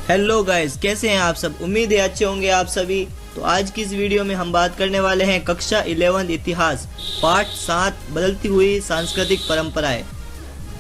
Hello guys, कैसे हैं आप सब। उम्मीद है अच्छे होंगे आप सभी। तो आज की इस वीडियो में हम बात करने वाले हैं कक्षा 11 इतिहास पार्ट 7 बदलती हुई सांस्कृतिक परंपराएं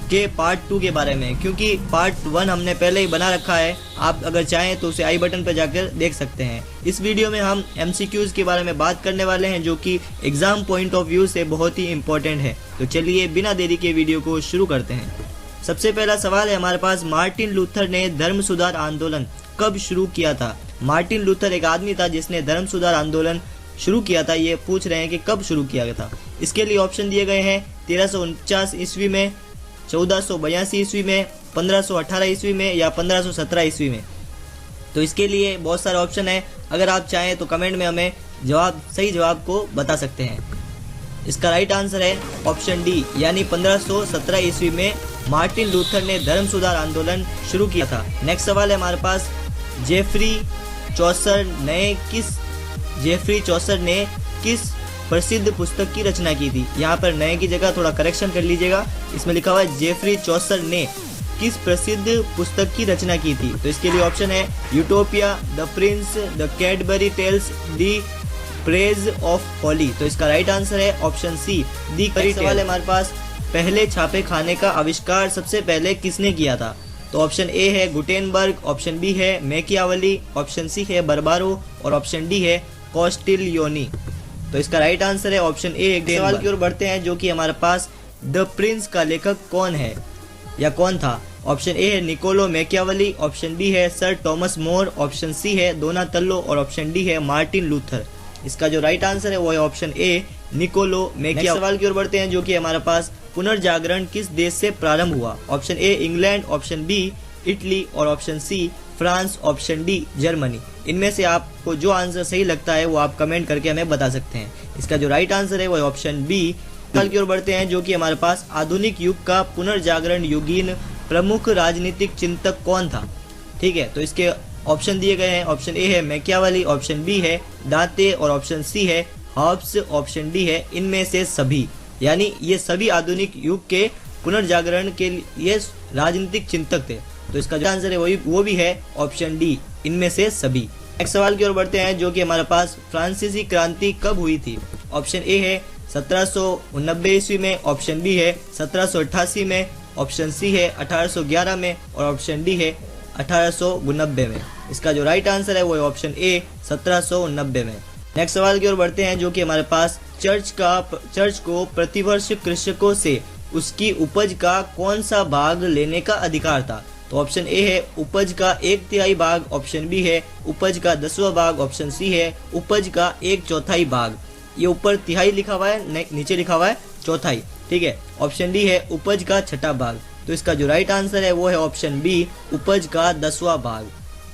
के पार्ट 2 के बारे में, क्योंकि पार्ट 1 हमने पहले ही बना रखा है। आप अगर चाहें तो उसे आई बटन पर जाकर देख सकते हैं। इस वीडियो में हम MCQs के बारे में बात करने वाले हैं, जो कि एग्जाम पॉइंट ऑफ व्यू से बहुत ही इंपॉर्टेंट है। तो चलिए बिना देरी के वीडियो को शुरू करते हैं। सबसे पहला सवाल है हमारे पास, मार्टिन लूथर ने धर्म सुधार आंदोलन कब शुरू किया था। मार्टिन लूथर एक आदमी था जिसने धर्म सुधार आंदोलन शुरू किया था। ये पूछ रहे हैं कि कब शुरू किया गया था। इसके लिए ऑप्शन दिए गए हैं 1349 ईस्वी में, 1482 ईस्वी में, 1518 ईस्वी में या 1517 ईस्वी में। तो इसके लिए बहुत सारे ऑप्शन है। अगर आप चाहें तो कमेंट में हमें सही जवाब को बता सकते हैं। इसका राइट आंसर है ऑप्शन डी, यानी 1517 ईस्वी में मार्टिन लूथर ने धर्म सुधार आंदोलन शुरू किया था। नेक्स्ट सवाल है हमारे पास, जेफरी चौसर ने किस प्रसिद्ध पुस्तक की रचना की थी। यहाँ पर नए की जगह थोड़ा करेक्शन कर लीजिएगा। इसमें लिखा हुआ है जेफरी चौसर ने किस प्रसिद्ध पुस्तक की रचना की थी। तो इसके लिए ऑप्शन है Utopia, the prince, the Canterbury tales, the praise of folly. तो इसका राइट आंसर है ऑप्शन सी, दी। सवाल है हमारे पास, पहले छापे खाने का आविष्कार सबसे पहले किसने किया था। तो ऑप्शन ए है गुटेनबर्ग, ऑप्शन बी है मैकियावली, ऑप्शन सी है बर्बारो और ऑप्शन डी है कॉस्टिलियोनी। तो इसका राइट आंसर है ऑप्शन ए। सवाल की ओर बढ़ते हैं, जो कि हमारे पास द प्रिंस का लेखक कौन है या कौन था। ऑप्शन ए है निकोलो मैकियावली, ऑप्शन बी है sir Thomas More, option C है डोनाटेल्लो और ऑप्शन डी है मार्टिन लूथर। इसका जो राइट आंसर है वो है ऑप्शन ए, निकोलो मैकियावली। सवाल की ओर बढ़ते हैं, जो कि हमारे पास पुनर्जागरण किस देश से प्रारंभ हुआ। Option A England, option B Italy और option C France, option D Germany. इनमें से आपको जो आंसर सही लगता है वो आप कमेंट करके हमें बता सकते हैं। इसका जो राइट आंसर है वो है ऑप्शन बी। सवाल की ओर बढ़ते हैं, जो कि हमारे पास आधुनिक युग का पुनर्जागरण युगीन प्रमुख राजनीतिक चिंतक कौन था। ठीक है, तो इसके ऑप्शन दिए गए हैं। ऑप्शन ए है मैकियावली, ऑप्शन बी है दांते और ऑप्शन सी है हॉब्स, ऑप्शन डी है इनमें से सभी। यानी ये सभी आधुनिक युग के पुनर्जागरण के लिए राजनीतिक चिंतक थे। तो इसका जो आंसर है वो भी है ऑप्शन डी, इनमें से सभी। नेक्स्ट सवाल की ओर बढ़ते हैं, जो कि हमारे पास फ्रांसीसी क्रांति कब हुई थी। ऑप्शन ए है 1789 ईस्वी में, ऑप्शन बी है 1788 में, ऑप्शन सी है 1811 में और ऑप्शन डी है 1890 में। इसका जो राइट आंसर है वो है ऑप्शन ए, 1790 में। नेक्स्ट सवाल की ओर बढ़ते हैं, जो कि हमारे पास चर्च को प्रतिवर्ष कृषकों से उसकी उपज का कौन सा भाग लेने का अधिकार था। तो ऑप्शन ए है उपज का 1/3 भाग, ऑप्शन बी है उपज का 10वां भाग, ऑप्शन सी है उपज का 1/4 भाग। ये ऊपर तिहाई लिखा हुआ है, नीचे लिखा हुआ है चौथाई। ठीक है, ऑप्शन डी है उपज का 6वां भाग। तो इसका जो राइट आंसर है वो है ऑप्शन बी, उपज का 10वां भाग।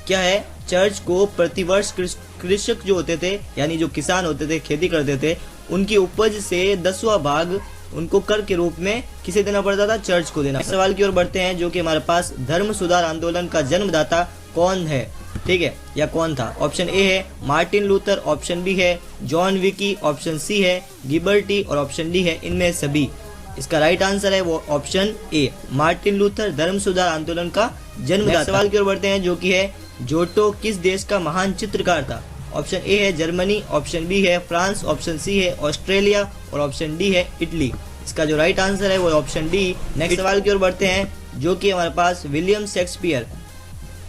क्या है, चर्च को प्रतिवर्ष कृषक जो होते थे, यानी जो किसान होते थे, खेती करते थे, उनकी उपज से 10वां भाग उनको कर के रूप में किसे देना पड़ता था, चर्च को देना। सवाल की ओर बढ़ते हैं, जो कि हमारे पास धर्म सुधार आंदोलन का जन्मदाता कौन है। ठीक है, या कौन था। ऑप्शन ए है मार्टिन लूथर, ऑप्शन बी है जॉन विकी, ऑप्शन सी है गिबर्टी और ऑप्शन डी है इनमें सभी। इसका राइट आंसर है वो ऑप्शन ए, मार्टिन लूथर धर्म सुधार आंदोलन का जन्मदाता। सवाल की ओर बढ़ते हैं, जो कि है जोटो किस देश का महान चित्रकार था। ऑप्शन ए है जर्मनी, ऑप्शन बी है फ्रांस, ऑप्शन सी है ऑस्ट्रेलिया और ऑप्शन डी है इटली। इसका जो राइट आंसर है वो ऑप्शन डी। नेक्स्ट सवाल की ओर बढ़ते हैं, जो कि हमारे पास विलियम शेक्सपियर,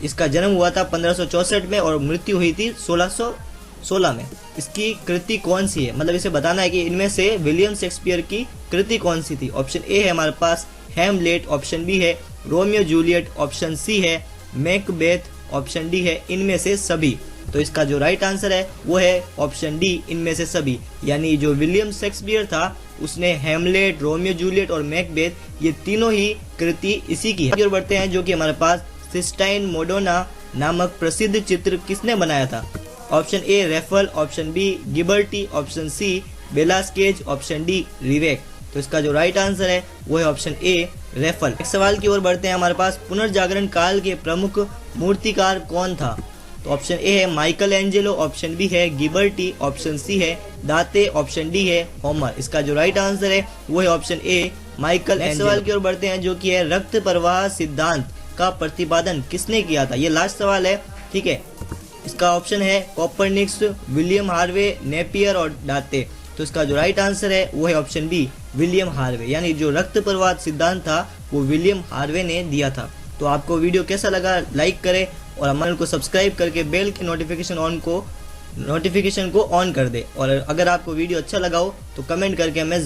इसका जन्म हुआ था 1564 में और मृत्यु हुई थी 1616 में। इसकी कृति कौन सी है, मतलब इसे बताना है कि इनमें से विलियम शेक्सपियर की कृति कौन सी थी। ऑप्शन ए है हमारे पास हैमलेट, ऑप्शन बी है रोमियो जूलियट, ऑप्शन सी है मैकबेथ, ऑप्शन डी है इनमें से सभी। तो इसका जो राइट आंसर है वो है ऑप्शन डी, इनमें से सभी। यानी जो विलियम शेक्सपियर था उसने हैमलेट, रोमियो जूलियट और मैकबेथ ये तीनों ही कृति इसी की है। बढ़ते हैं, जो कि हमारे पास सिस्टाइन मोडोना नामक प्रसिद्ध चित्र किसने बनाया था। Option A Raphael, option B Ghiberti, option C Velazquez, option D रिवेक। तो इसका जो राइट आंसर है वो है ऑप्शन ए रेफल। एक सवाल की ओर बढ़ते हैं, हमारे पास पुनर्जागरण काल के प्रमुख मूर्तिकार कौन था। तो ऑप्शन ए है माइकल एंजेलो, ऑप्शन बी है गिबर्टी, ऑप्शन सी है दाते, ऑप्शन डी है होमर। इसका जो राइट आंसर है वो है ऑप्शन ए माइकल एंजेलो। सवाल की ओर बढ़ते हैं, जो कि है रक्त प्रवाह सिद्धांत का प्रतिपादन किसने किया था? ये लास्ट सवाल है, ठीक है। इसका ऑप्शन है कोपरनिकस, विलियम हार्वे, नेपियर और डाटे। तो इसका जो राइट आंसर है वो है ऑप्शन बी, विलियम हार्वे। यानी जो रक्त प्रवाह सिद्धांत था वो विलियम हार्वे ने दिया था। तो आपको वीडियो कैसा लगा लाइक करें और हमारे को सब्सक्राइब करके बेल के नोटिफिकेशन को ऑन कर दे। और अगर आपको वीडियो अच्छा लगा हो तो कमेंट करके हमें